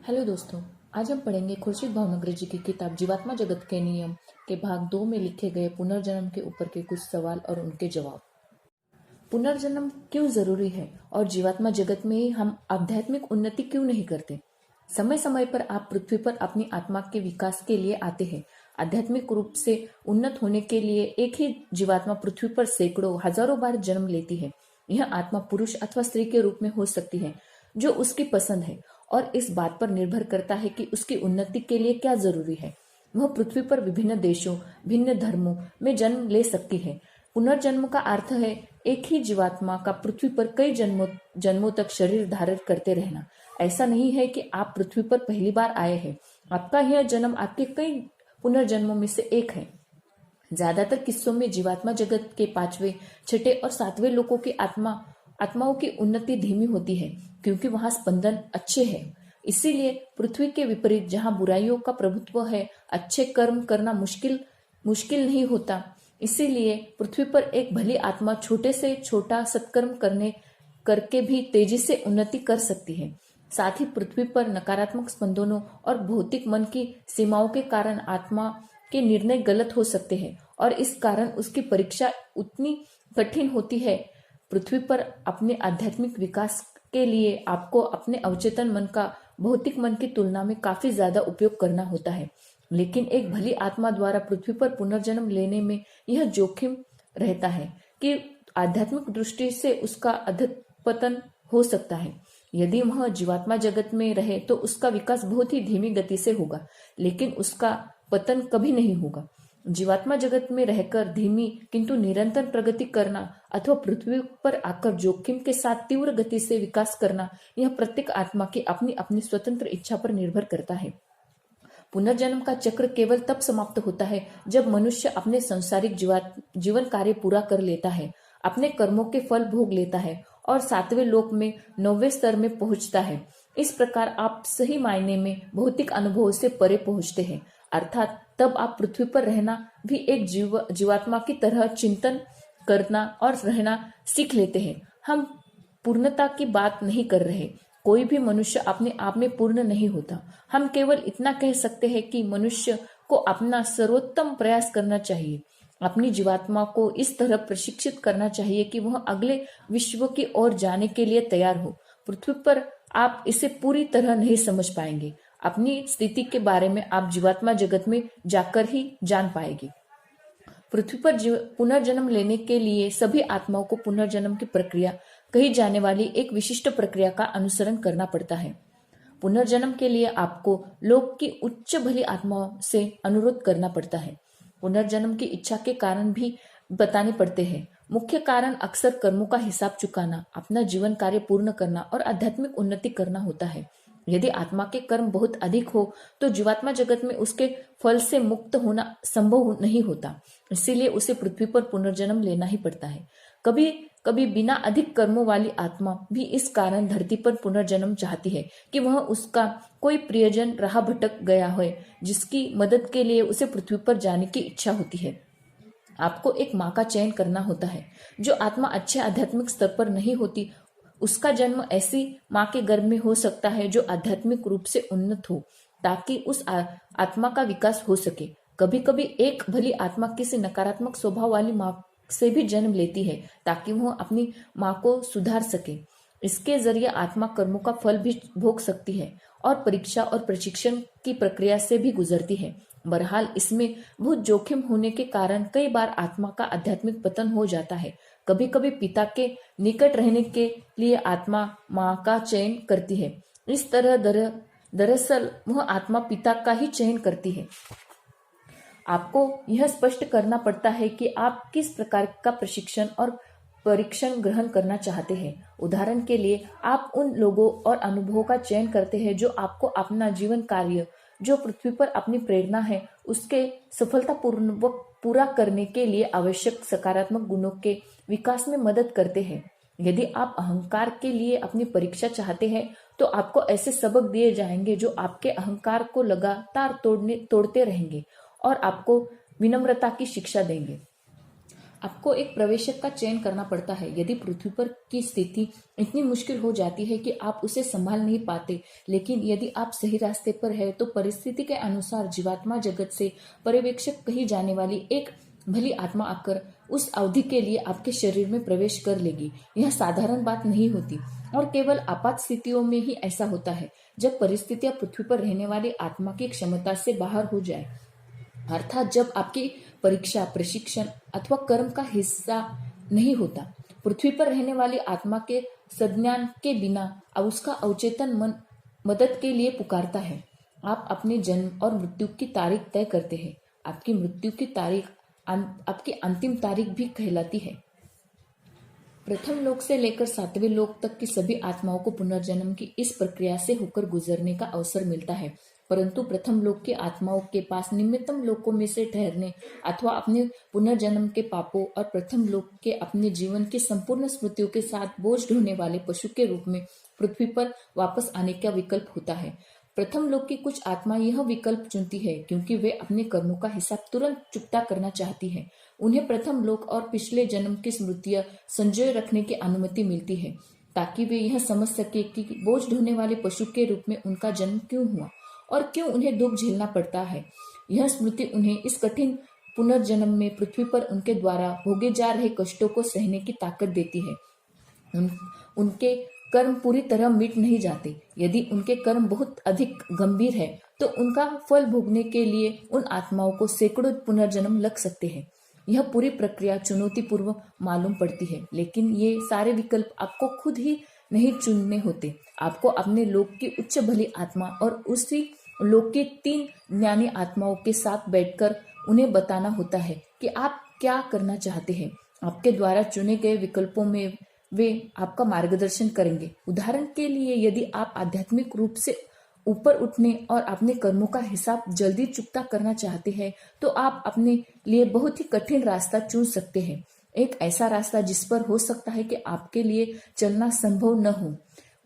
Hello दोस्तों। आज हम पढ़ेंगे खुर्शीद भावनगरी जी की किताब जीवात्मा जगत के नियम के भाग 2 में लिखे गए पुनर्जन्म के ऊपर के कुछ सवाल और उनके जवाब। पुनर्जन्म क्यों जरूरी है और जीवात्मा जगत में ही हम आध्यात्मिक उन्नति क्यों नहीं करते? समय समय पर आप पृथ्वी पर अपनी आत्मा के विकास के लिए आते हैं। आध्यात्मिक रूप से उन्नत होने के लिए एक ही जीवात्मा पृथ्वी पर सैकड़ों हजारों बार जन्म लेती है। यह आत्मा पुरुष अथवा स्त्री के रूप में हो सकती है जो उसकी पसंद है, और इस बात पर निर्भर करता है कि उसकी उन्नति के लिए क्या जरूरी है। वह पृथ्वी पर विभिन्न देशों, भिन्न धर्मों में जन्म ले सकती है। पुनर्जन्म का अर्थ है एक ही जीवात्मा का पृथ्वी पर कई जन्मों तक शरीर धारण करते रहना। ऐसा नहीं है कि आप पृथ्वी पर पहली बार आए हैं। आपका यह जन्म आपके कई पुनर्जन्मों में से एक है। ज्यादातर किस्सों में जीवात्मा जगत के 5वें, 6ठे और 7वें लोकों की आत्माओं की उन्नति धीमी होती है, क्योंकि वहां स्पंदन अच्छे हैं। इसीलिए पृथ्वी के विपरीत जहां बुराइयों का प्रभुत्व है, अच्छे कर्म करना मुश्किल नहीं होता। इसीलिए पृथ्वी पर एक भली आत्मा छोटे से छोटा सत्कर्म करके भी तेजी से उन्नति कर सकती है। साथ ही पृथ्वी पर नकारात्मक स्पंदनों और भौतिक मन की सीमाओं के कारण आत्मा के निर्णय गलत हो सकते हैं, और इस कारण उसकी परीक्षा उतनी कठिन होती है। पृथ्वी पर अपने आध्यात्मिक विकास के लिए आपको अपने अवचेतन मन का भौतिक मन की तुलना में काफी ज्यादा उपयोग करना होता है। लेकिन एक भली आत्मा द्वारा पृथ्वी पर पुनर्जन्म लेने में यह जोखिम रहता है कि आध्यात्मिक दृष्टि से उसका अधःपतन हो सकता है। यदि वह जीवात्मा जगत में रहे तो उसका विकास बहुत ही धीमी गति से होगा, लेकिन उसका पतन कभी नहीं होगा। जीवात्मा जगत में रहकर धीमी किंतु निरंतर प्रगति करना अथवा पृथ्वी पर आकर जोखिम के साथ तीव्र गति से विकास करना, यह प्रत्येक आत्मा की अपनी अपनी स्वतंत्र इच्छा पर निर्भर करता है। पुनर्जन्म का चक्र केवल तब समाप्त होता है जब मनुष्य अपने सांसारिक जीवन कार्य पूरा कर लेता है, अपने कर्मों के फल भोग लेता है और 7वें लोक में 9वें स्तर में पहुंचता है। इस प्रकार आप सही मायने में भौतिक अनुभवों से परे पहुंचते हैं, अर्थात तब आप पृथ्वी पर रहना भी एक जीवात्मा की तरह चिंतन करना और रहना सीख लेते हैं। हम पूर्णता की बात नहीं कर रहे। कोई भी मनुष्य अपने आप में पूर्ण नहीं होता। हम केवल इतना कह सकते हैं कि मनुष्य को अपना सर्वोत्तम प्रयास करना चाहिए। अपनी जीवात्मा को इस तरह प्रशिक्षित करना चाहिए कि वह अगले विश्व की ओर जाने के लिए तैयार हो। पृथ्वी पर आप इसे पूरी तरह नहीं समझ पाएंगे। अपनी स्थिति के बारे में आप जीवात्मा जगत में जाकर ही जान पाएंगे। पृथ्वी पर पुनर्जन्म लेने के लिए सभी आत्माओं को पुनर्जन्म की प्रक्रिया कही जाने वाली एक विशिष्ट प्रक्रिया का अनुसरण करना पड़ता है। पुनर्जन्म के लिए आपको लोक की उच्च भली आत्माओं से अनुरोध करना पड़ता है। पुनर्जन्म की इच्छा के कारण भी बताने पड़ते हैं। मुख्य कारण अक्सर कर्मों का हिसाब चुकाना, अपना जीवन कार्य पूर्ण करना और आध्यात्मिक उन्नति करना होता है। यदि आत्मा के कर्म बहुत अधिक हो तो जीवात्मा जगत में उसके फल से मुक्त होना संभव नहीं होता। इसीलिए उसे पृथ्वी पर पुनर्जन्म लेना ही पड़ता है। कभी कभी बिना अधिक कर्मों वाली आत्मा भी इस कारण धरती पर पुनर्जन्म चाहती है कि वह उसका कोई प्रियजन राह भटक गया है, जिसकी मदद के लिए उसे पृथ्वी पर जाने की इच्छा होती है। आपको एक माँ का चयन करना होता है। जो आत्मा अच्छे आध्यात्मिक स्तर पर नहीं होती, उसका जन्म ऐसी माँ के गर्भ में हो सकता है जो आध्यात्मिक रूप से उन्नत हो, ताकि उस आत्मा का विकास हो सके। कभी कभी एक भली आत्मा किसी नकारात्मक स्वभाव वाली माँ से भी जन्म लेती है, ताकि वह अपनी माँ को सुधार सके। इसके जरिए आत्मा कर्मों का फल भी भोग सकती है और परीक्षा और प्रशिक्षण की प्रक्रिया से भी गुजरती है। बहरहाल इसमें बहुत जोखिम होने के कारण कई बार आत्मा का आध्यात्मिक पतन हो जाता है। कभी कभी पिता के निकट रहने के लिए आत्मा माँ का चयन करती है। इस तरह दरअसल वह आत्मा पिता का ही चयन करती है। आपको यह स्पष्ट करना पड़ता है कि आप किस प्रकार का प्रशिक्षण और परीक्षण ग्रहण करना चाहते हैं। उदाहरण के लिए, आप उन लोगों और अनुभवों का चयन करते हैं जो आपको अपना जीवन कार्य, जो पृथ्वी पर अपनी प्रेरणा है, उसके सफलतापूर्वक पूरा करने के लिए आवश्यक सकारात्मक गुणों के विकास में मदद करते हैं। यदि आप अहंकार के लिए अपनी परीक्षा चाहते हैं तो आपको ऐसे सबक दिए जाएंगे जो आपके अहंकार को लगातार तोड़ते रहेंगे और आपको विनम्रता की शिक्षा देंगे। आपको एक प्रवेशक का चयन करना पड़ता है। यदि पृथ्वी पर की स्थिति इतनी मुश्किल हो जाती है कि आप उसे संभाल नहीं पाते, लेकिन यदि आप सही रास्ते पर है तो परिस्थिति के अनुसार जीवात्मा जगत से पर्यवेक्षक कही जाने वाली एक भली आत्मा आकर उस अवधि के लिए आपके शरीर में प्रवेश कर लेगी। यह साधारण बात नहीं होती और केवल आपात स्थितियों में ही ऐसा होता है, जब परिस्थितियां पृथ्वी पर रहने वाली आत्मा की क्षमता से बाहर हो जाए, अर्थात जब आपकी परीक्षा, प्रशिक्षण अथवा कर्म का हिस्सा नहीं होता। पृथ्वी पर रहने वाली आत्मा के सज्ञान के बिना उसका अवचेतन मन मदद के लिए पुकारता है। आप अपने जन्म और मृत्यु की तारीख तय करते हैं। आपकी मृत्यु की तारीख आपकी अंतिम तारीख भी कहलाती है। प्रथम लोक से लेकर 7वें लोक तक की सभी आत्माओं को पुनर्जन्म की इस प्रक्रिया से होकर गुजरने का अवसर मिलता है, परंतु प्रथम लोक की आत्माओं के पास निम्नतम लोकों में से ठहरने अथवा अपने पुनर्जन्म के पापों और प्रथम लोक के अपने जीवन की संपूर्ण स्मृतियों के साथ बोझ ढोने वाले पशु के रूप में पृथ्वी पर वापस आने का विकल्प होता है। प्रथम लोक की कुछ आत्मा यह विकल्प चुनती है क्योंकि वे अपने कर्मों का हिसाब तुरंत चुकता करना चाहती है। उन्हें प्रथम लोक और पिछले जन्म की स्मृतियां संजोए रखने की अनुमति मिलती है, ताकि वे यह समझ सके कि बोझ ढोने वाले पशु के रूप में उनका जन्म क्यों हुआ और क्यों उन्हें दुख झेलना पड़ता है। यह स्मृति उन्हें इस कठिन पुनर्जन्म में पृथ्वी पर उनके द्वारा भोगे जा रहे कष्टों को सहने की ताकत देती है। उनके कर्म पूरी तरह मिट नहीं जाते। यदि उनके कर्म बहुत अधिक गंभीर है तो उनका फल भोगने के लिए उन आत्माओं को सैकड़ों पुनर्जन्म लग सकते हैं। यह पूरी प्रक्रिया चुनौतीपूर्ण मालूम पड़ती है, लेकिन ये सारे विकल्प आपको खुद ही नहीं चुनने होते। आपको अपने लोक की उच्च भली आत्मा और उसी लोक की 3 ज्ञानी आत्माओं के साथ बैठकर उन्हें बताना होता है कि आप क्या करना चाहते हैं। आपके द्वारा चुने गए विकल्पों में वे आपका मार्गदर्शन करेंगे। उदाहरण के लिए, यदि आप आध्यात्मिक रूप से ऊपर उठने और अपने कर्मों का हिसाब जल्दी चुकता करना चाहते हैं, तो आप अपने लिए बहुत ही कठिन रास्ता चुन सकते हैं। एक ऐसा रास्ता जिस पर हो सकता है कि आपके लिए चलना संभव न हो।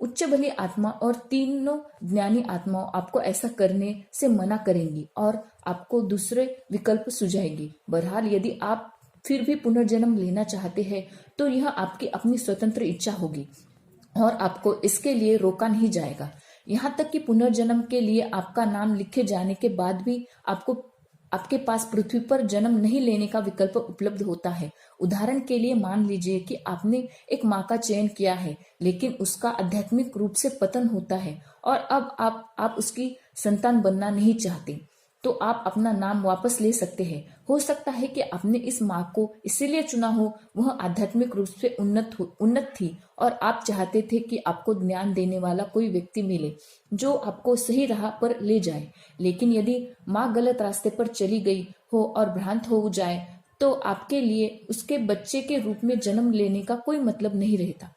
उच्च भली आत्मा और तीनों ज्ञानी आत्माओं आपको ऐसा करने से मना करेंगी और आपको दूसरे विकल्प सुझाएंगी। बहरहाल, यदि आप फिर भी पुनर्जन्म लेना चाहते हैं तो यह आपकी अपनी स्वतंत्र इच्छा होगी और आपको इसके लिए रोका नहीं जाएगा। यहाँ तक कि पुनर्जन्म के लिए आपका नाम लिखे जाने के बाद भी आपके पास पृथ्वी पर जन्म नहीं लेने का विकल्प उपलब्ध होता है। उदाहरण के लिए, मान लीजिए कि आपने एक माँ का चयन किया है, लेकिन उसका आध्यात्मिक रूप से पतन होता है और अब आप उसकी संतान बनना नहीं चाहते, तो आप अपना नाम वापस ले सकते हैं। हो सकता है कि आपने इस माँ को इसलिए चुना हो, वह आध्यात्मिक रूप से उन्नत थी और आप चाहते थे कि आपको ज्ञान देने वाला कोई व्यक्ति मिले जो आपको सही राह पर ले जाए। लेकिन यदि माँ गलत रास्ते पर चली गई हो और भ्रांत हो जाए, तो आपके लिए उसके बच्चे के रूप में जन्म लेने का कोई मतलब नहीं रहता।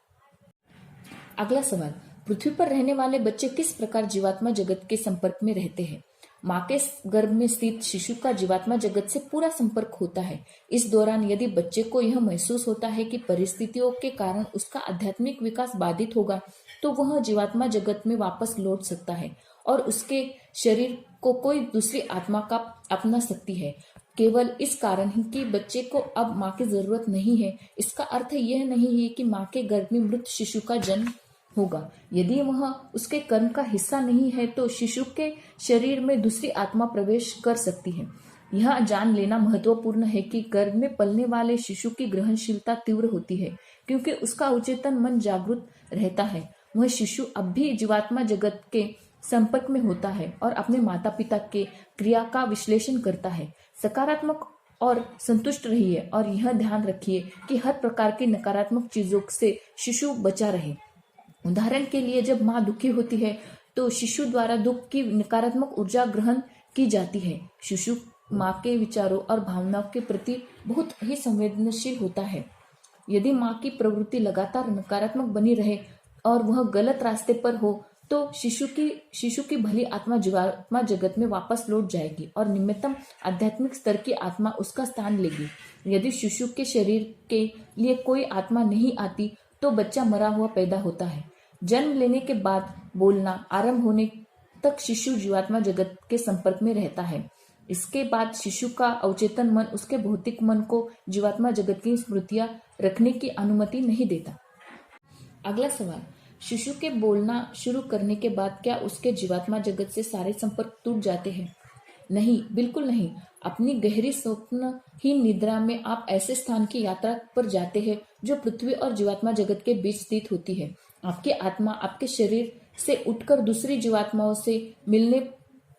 अगला सवाल, पृथ्वी पर रहने वाले बच्चे किस प्रकार जीवात्मा जगत के संपर्क में रहते हैं? माँ के गर्भ में स्थित शिशु का जीवात्मा जगत से पूरा संपर्क होता है। इस दौरान यदि बच्चे को यह महसूस होता है कि परिस्थितियों के कारण उसका आध्यात्मिक विकास बाधित होगा, तो वह जीवात्मा जगत में वापस लौट सकता है और उसके शरीर को कोई दूसरी आत्मा का अपना सकती है। केवल इस कारण ही कि बच्चे को अब माँ की जरूरत नहीं है, इसका अर्थ यह नहीं है कि माँ के गर्भ में मृत शिशु का जन्म होगा। यदि वह उसके कर्म का हिस्सा नहीं है, तो शिशु के शरीर में दूसरी आत्मा प्रवेश कर सकती है। यह जान लेना महत्वपूर्ण है कि गर्भ में पलने वाले शिशु की ग्रहणशीलता तीव्र होती है, क्योंकि उसका अवचेतन मन जागृत रहता है। वह शिशु अब भी जीवात्मा जगत के संपर्क में होता है और अपने माता पिता के क्रिया का विश्लेषण करता है। सकारात्मक और संतुष्ट रहिए और यह ध्यान रखिए कि हर प्रकार की नकारात्मक चीजों से शिशु बचा रहे। उदाहरण के लिए, जब माँ दुखी होती है तो शिशु द्वारा दुख की नकारात्मक ऊर्जा ग्रहण की जाती है। शिशु माँ के विचारों और भावनाओं के प्रति बहुत ही संवेदनशील होता है। यदि माँ की प्रवृत्ति लगातार नकारात्मक बनी रहे और वह गलत रास्ते पर हो, तो शिशु की भली आत्मा जीवात्मा जगत में वापस लौट जाएगी और निम्नतम आध्यात्मिक स्तर की आत्मा उसका स्थान लेगी। यदि शिशु के शरीर के लिए कोई आत्मा नहीं आती, तो बच्चा मरा हुआ पैदा होता है। जन्म लेने के बाद बोलना आरंभ होने तक शिशु जीवात्मा जगत के संपर्क में रहता है। इसके बाद शिशु का अवचेतन मन उसके भौतिक मन को जीवात्मा जगत की स्मृतियां रखने की अनुमति नहीं देता। अगला सवाल, शिशु के बोलना शुरू करने के बाद क्या उसके जीवात्मा जगत से सारे संपर्क टूट जाते हैं? नहीं, बिल्कुल नहीं। अपनी गहरी स्वप्नहीन निद्रा में आप ऐसे स्थान की यात्रा पर जाते हैं जो पृथ्वी और जीवात्मा जगत के बीच स्थित होती है। आपकी आत्मा आपके शरीर से उठकर दूसरी जीवात्माओं से मिलने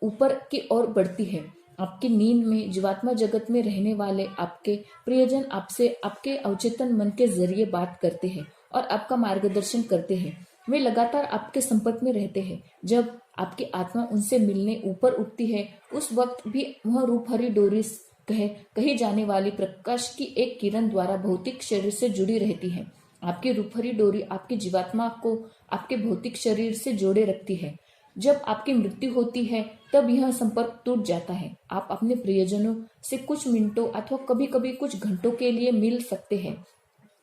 ऊपर की ओर बढ़ती है। आपकी नींद में जीवात्मा जगत में रहने वाले आपके प्रियजन आपसे आपके अवचेतन मन के जरिए बात करते हैं और आपका मार्गदर्शन करते हैं। वे लगातार आपके संपर्क में रहते हैं। जब आपकी आत्मा उनसे मिलने ऊपर उठती है, उस वक्त भी वह रूपहरी डोरी कही जाने वाली प्रकाश की एक किरण द्वारा भौतिक शरीर से जुड़ी रहती है। आपकी रूपहरी डोरी आपकी जीवात्मा को आपके भौतिक शरीर से जोड़े रखती है। जब आपकी मृत्यु होती है तब यह संपर्क टूट जाता है। आप अपने प्रियजनों से कुछ मिनटों अथवा कभी कभी कुछ घंटों के लिए मिल सकते हैं,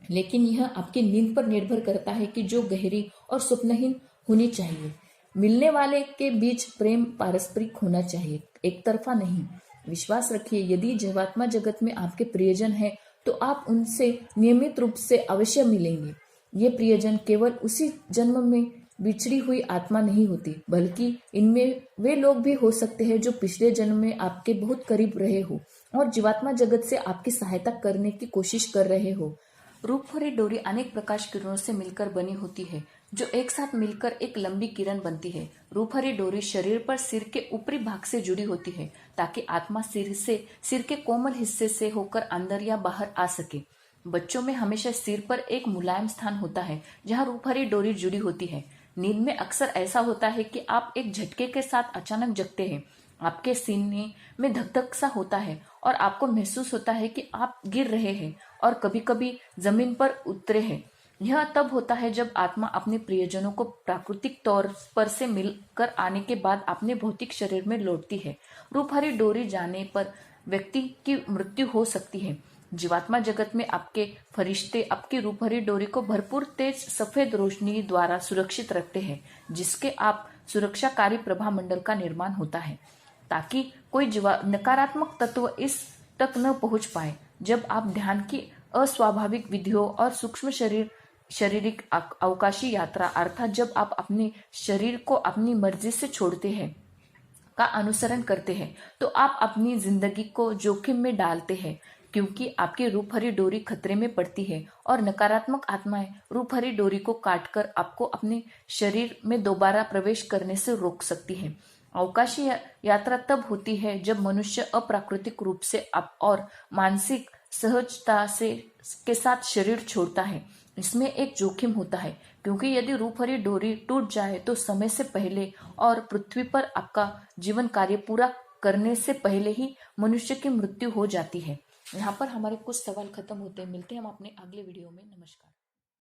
लेकिन यह आपकी नींद पर निर्भर करता है कि जो गहरी और स्वप्नहीन होनी चाहिए। मिलने वाले के बीच प्रेम पारस्परिक होना चाहिए, एक तरफा नहीं। विश्वास रखिए, यदि जीवात्मा जगत में आपके प्रियजन हैं तो आप उनसे नियमित रूप से अवश्य मिलेंगे। ये प्रियजन केवल उसी जन्म में बिछड़ी हुई आत्मा नहीं होती, बल्कि इनमें वे लोग भी हो सकते हैं जो पिछले जन्म में आपके बहुत करीब रहे हो और जीवात्मा जगत से आपकी सहायता करने की कोशिश कर रहे हो। रूपहरी डोरी अनेक प्रकाश किरणों से मिलकर बनी होती है, जो एक साथ मिलकर एक लंबी किरण बनती है। रूपहरी डोरी शरीर पर सिर के ऊपरी भाग से जुड़ी होती है, ताकि आत्मा सिर के कोमल हिस्से से होकर अंदर या बाहर आ सके। बच्चों में हमेशा सिर पर एक मुलायम स्थान होता है जहाँ रूपहरी डोरी जुड़ी होती है। नींद में अक्सर ऐसा होता है कि आप एक झटके के साथ अचानक जगते हैं। आपके सीने में धक धक सा होता है और आपको महसूस होता है कि आप गिर रहे हैं और कभी कभी जमीन पर उतरे हैं। यह तब होता है जब आत्मा अपने प्रियजनों को प्राकृतिक तौर पर से मिलकर आने के बाद अपने भौतिक शरीर में लौटती है। रूपहरी डोरी जाने पर व्यक्ति की मृत्यु हो सकती है। जीवात्मा जगत में आपके फरिश्ते आपकी रूपहरी डोरी को भरपूर तेज सफेद रोशनी द्वारा सुरक्षित रखते हैं, जिसके आप सुरक्षाकारी प्रभा मंडल का निर्माण होता है, ताकि कोई नकारात्मक तत्व इस तक न पहुंच पाए। जब आप ध्यान की अस्वाभाविक विधियों और सूक्ष्म शारीरिक अवकाशी यात्रा अर्थात जब आप अपने शरीर को अपनी मर्जी से छोड़ते हैं का अनुसरण करते हैं, तो आप अपनी जिंदगी को जोखिम में डालते हैं, क्योंकि आपकी रूपहरी डोरी खतरे में पड़ती है और नकारात्मक आत्माएं रूपहरी डोरी को काटकर आपको अपने शरीर में दोबारा प्रवेश करने से रोक सकती है। अवकाशी यात्रा तब होती है जब मनुष्य अप्राकृतिक रूप से और मानसिक सहजता के साथ शरीर छोड़ता है। इसमें एक जोखिम होता है, क्योंकि यदि रूपहरी डोरी टूट जाए तो समय से पहले और पृथ्वी पर आपका जीवन कार्य पूरा करने से पहले ही मनुष्य की मृत्यु हो जाती है। यहाँ पर हमारे कुछ सवाल खत्म होते हैं। मिलते हैं हम अपने अगले वीडियो में। नमस्कार।